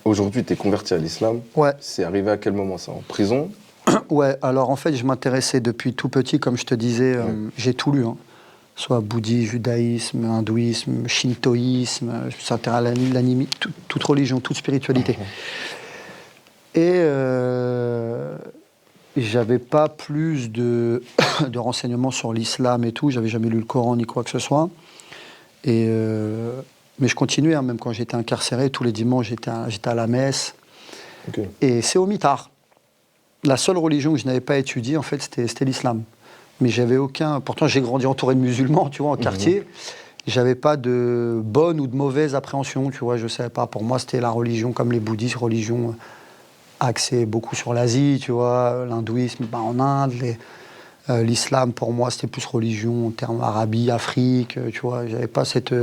Aujourd'hui, tu es converti à l'islam. Ouais. C'est arrivé à quel moment ça? En prison? Ouais, alors en fait, je m'intéressais depuis tout petit, comme je te disais, j'ai tout lu, hein. Soit bouddhisme, judaïsme, hindouisme, shintoïsme, je me suis intéressé à l'anime, toute religion, toute spiritualité. Et j'avais pas plus de, de renseignements sur l'islam et tout, j'avais jamais lu le Coran ni quoi que ce soit. Et, mais je continuais, hein, même quand j'étais incarcéré, tous les dimanches j'étais à la messe. Okay. Et c'est au mitard. La seule religion que je n'avais pas étudiée, en fait, c'était l'islam. Mais j'avais aucun... Pourtant, j'ai grandi entouré de musulmans, tu vois, en quartier. J'avais pas de bonne ou de mauvaise appréhension, tu vois, je savais pas. Pour moi, c'était la religion comme les bouddhistes, religion axée beaucoup sur l'Asie, tu vois, l'hindouisme en Inde, l'islam, pour moi, c'était plus religion en termes Arabie, Afrique, tu vois, j'avais pas cette...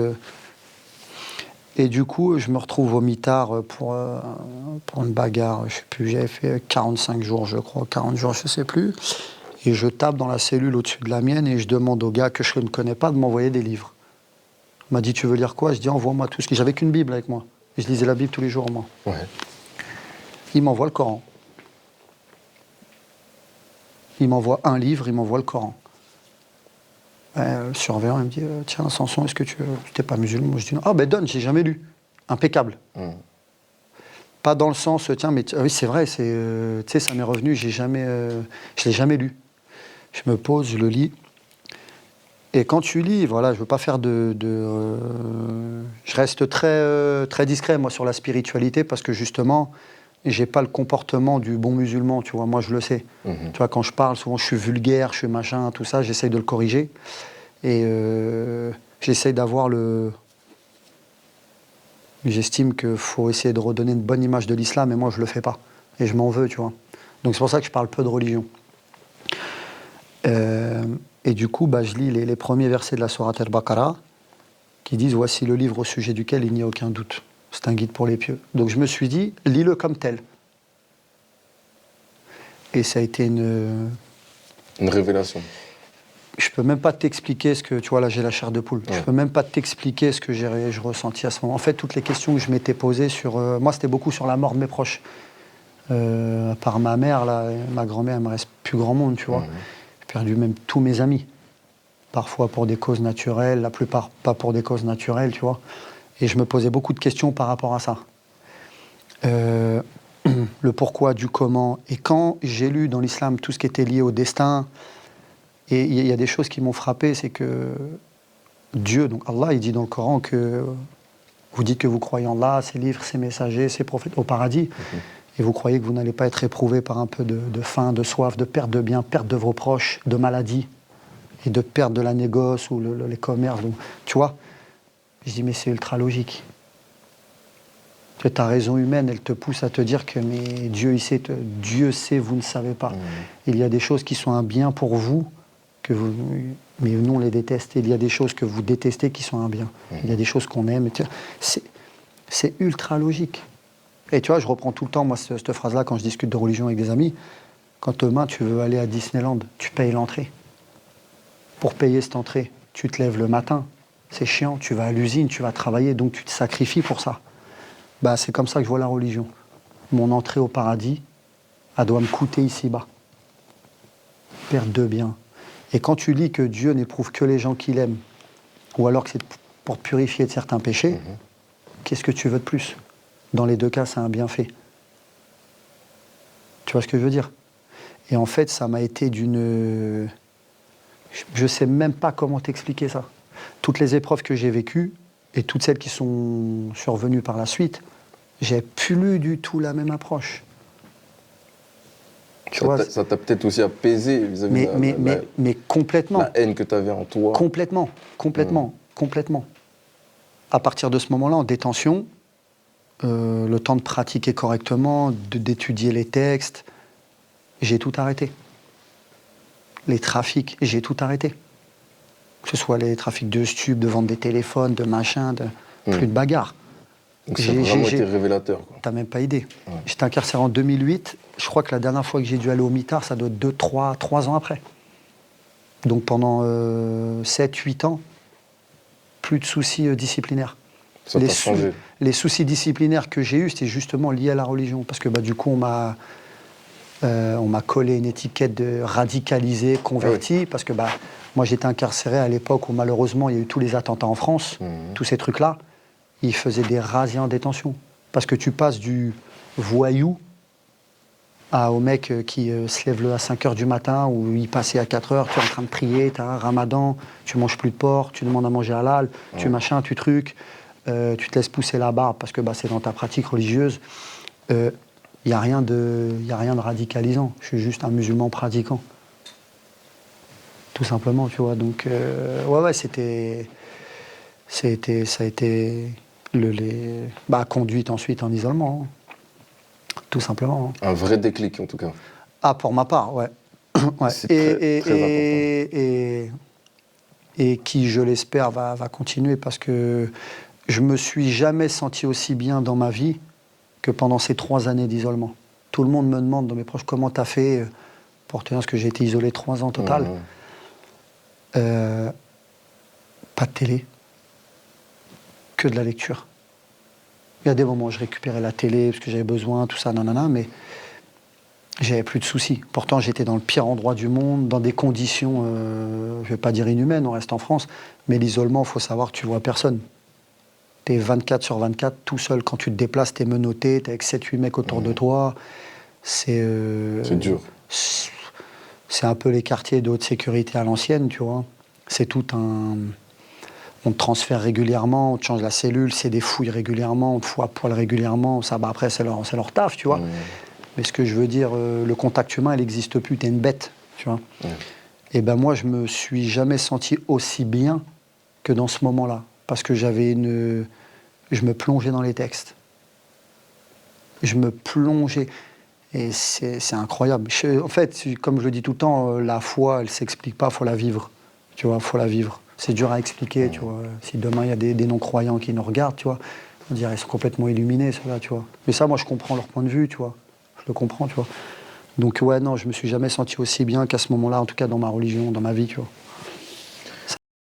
Et du coup, je me retrouve au mitard pour une bagarre, je sais plus, j'avais fait 45 jours, je crois, 40 jours, je sais plus. Et je tape dans la cellule au-dessus de la mienne et je demande au gars que je ne connais pas de m'envoyer des livres. Il m'a dit, tu veux lire quoi? Je dis, envoie-moi tout ce que... J'avais qu'une Bible avec moi. Et je lisais la Bible tous les jours, moi. Ouais. Il m'envoie le Coran. Il m'envoie un livre, il m'envoie le Coran. Le surveillant, il me dit, tiens, Samson, est-ce que tu n'es pas musulman? Moi, je dis, non. Ah, ben donne, j'ai jamais lu. Impeccable. Pas dans le sens, tiens, mais oui, c'est vrai, tu sais, ça m'est revenu, je l'ai jamais lu. Je me pose, je le lis. Et quand tu lis, voilà, je veux pas faire je reste très discret, moi, sur la spiritualité, parce que justement, j'ai pas le comportement du bon musulman, tu vois, moi, je le sais. Tu vois, quand je parle, souvent, je suis vulgaire, je suis machin, tout ça, j'essaye de le corriger. Et j'essaye d'avoir le... J'estime qu'il faut essayer de redonner une bonne image de l'islam, et moi, je le fais pas. Et je m'en veux, tu vois. Donc, c'est pour ça que je parle peu de religion. Et du coup, je lis les premiers versets de la sourate Al-Baqarah qui disent « Voici le livre au sujet duquel il n'y a aucun doute. C'est un guide pour les pieux. » Donc je me suis dit « Lis-le comme tel. » Et ça a été une révélation. Je peux même pas t'expliquer ce que... Tu vois, là, j'ai la chair de poule. Ouais. Je peux même pas t'expliquer ce que je ressentis à ce moment. En fait, toutes les questions que je m'étais posées sur... moi, c'était beaucoup sur la mort de mes proches. À part ma mère, là, ma grand-mère, il me reste plus grand monde, tu vois. J'ai perdu même tous mes amis. Parfois pour des causes naturelles, la plupart pas pour des causes naturelles, tu vois. Et je me posais beaucoup de questions par rapport à ça. Le pourquoi, du comment. Et quand j'ai lu dans l'islam tout ce qui était lié au destin, et il y a des choses qui m'ont frappé, c'est que Dieu, donc Allah, il dit dans le Coran que vous dites que vous croyez en Allah, ses livres, ses messagers, ses prophètes au paradis, et vous croyez que vous n'allez pas être éprouvé par un peu de faim, de soif, de perte de biens, perte de vos proches, de maladie, et de perte de la négoce ou les commerces. Donc, tu vois, je dis, mais c'est ultra logique. Ta raison humaine, elle te pousse à te dire que mais Dieu, Dieu sait, vous ne savez pas. Il y a des choses qui sont un bien pour vous, mais nous, on les déteste. Il y a des choses que vous détestez qui sont un bien. Il y a des choses qu'on aime. C'est ultra logique. Et tu vois, je reprends tout le temps, moi, cette phrase-là, quand je discute de religion avec des amis. Quand demain, tu veux aller à Disneyland, tu payes l'entrée. Pour payer cette entrée, tu te lèves le matin, c'est chiant, tu vas à l'usine, tu vas travailler, donc tu te sacrifies pour ça. C'est comme ça que je vois la religion. Mon entrée au paradis, elle doit me coûter ici-bas. Perte de biens. Et quand tu lis que Dieu n'éprouve que les gens qu'il aime, ou alors que c'est pour purifier de certains péchés, qu'est-ce que tu veux de plus? Dans les deux cas, c'est un bienfait. Tu vois ce que je veux dire? Et en fait, ça m'a été d'une... Je ne sais même pas comment t'expliquer ça. Toutes les épreuves que j'ai vécues, et toutes celles qui sont survenues par la suite, j'ai plus du tout la même approche. Ça t'a peut-être aussi apaisé vis-à-vis mais complètement. La haine que tu avais en toi. Complètement. À partir de ce moment-là, en détention, le temps de pratiquer correctement, d'étudier les textes, j'ai tout arrêté. Les trafics, j'ai tout arrêté. Que ce soit les trafics de stupes, de vente des téléphones, de machin, plus de bagarres. Donc ça a vraiment été révélateur. T'as même pas idée. Ouais. J'étais incarcéré en 2008. Je crois que la dernière fois que j'ai dû aller au mitard, ça doit être 3 ans après. Donc pendant 7-8 ans, plus de soucis disciplinaires. Ça t'a changé. Les soucis disciplinaires que j'ai eus, c'était justement lié à la religion. Parce que du coup, on m'a collé une étiquette de radicalisé, converti. Oui. Parce que moi, j'étais incarcéré à l'époque où malheureusement, il y a eu tous les attentats en France, tous ces trucs-là. Ils faisaient des razzias en détention. Parce que tu passes du voyou au mec qui se lève à 5h du matin, où il passait à 4h, tu es en train de prier, tu as un ramadan, tu manges plus de porc, tu demandes à manger halal, tu machin, tu trucs, tu te laisses pousser la barbe parce que c'est dans ta pratique religieuse. Il n'y a rien de radicalisant. Je suis juste un musulman pratiquant. Tout simplement, tu vois. Donc, ça a été conduite ensuite en isolement. Hein. Tout simplement. Un vrai déclic, en tout cas. Ah, pour ma part, ouais. Ouais. C'est très important. Et qui, je l'espère, va continuer parce que je me suis jamais senti aussi bien dans ma vie que pendant ces 3 années d'isolement. Tout le monde me demande, dans mes proches, comment tu as fait pour tenir, parce que j'ai été isolé 3 ans total. Pas de télé, que de la lecture. Il y a des moments où je récupérais la télé parce que j'avais besoin, tout ça, nanana, mais j'avais plus de soucis. Pourtant, j'étais dans le pire endroit du monde, dans des conditions, je ne vais pas dire inhumaines, on reste en France, mais l'isolement, il faut savoir que tu vois personne. Tu es 24/24, tout seul. Quand tu te déplaces, tu es menotté, tu es avec 7-8 mecs autour de toi. C'est dur. C'est un peu les quartiers de haute sécurité à l'ancienne, tu vois. C'est tout un... On te transfère régulièrement, on te change la cellule, c'est des fouilles régulièrement, on te fout à poil régulièrement. Ça, après, c'est leur taf, tu vois. Mais ce que je veux dire, le contact humain, il n'existe plus. T'es une bête, tu vois. Et moi, je me suis jamais senti aussi bien que dans ce moment-là. Parce que je me plongeais dans les textes. Je me plongeais. Et c'est incroyable. En fait, comme je le dis tout le temps, la foi, elle ne s'explique pas, il faut la vivre. Tu vois, il faut la vivre. C'est dur à expliquer, tu vois. Si demain, il y a des non-croyants qui nous regardent, tu vois, on dirait qu'ils sont complètement illuminés, ceux-là, tu vois. Mais ça, moi, je comprends leur point de vue, tu vois. Je le comprends, tu vois. Donc, ouais, non, je me suis jamais senti aussi bien qu'à ce moment-là, en tout cas dans ma religion, dans ma vie, tu vois.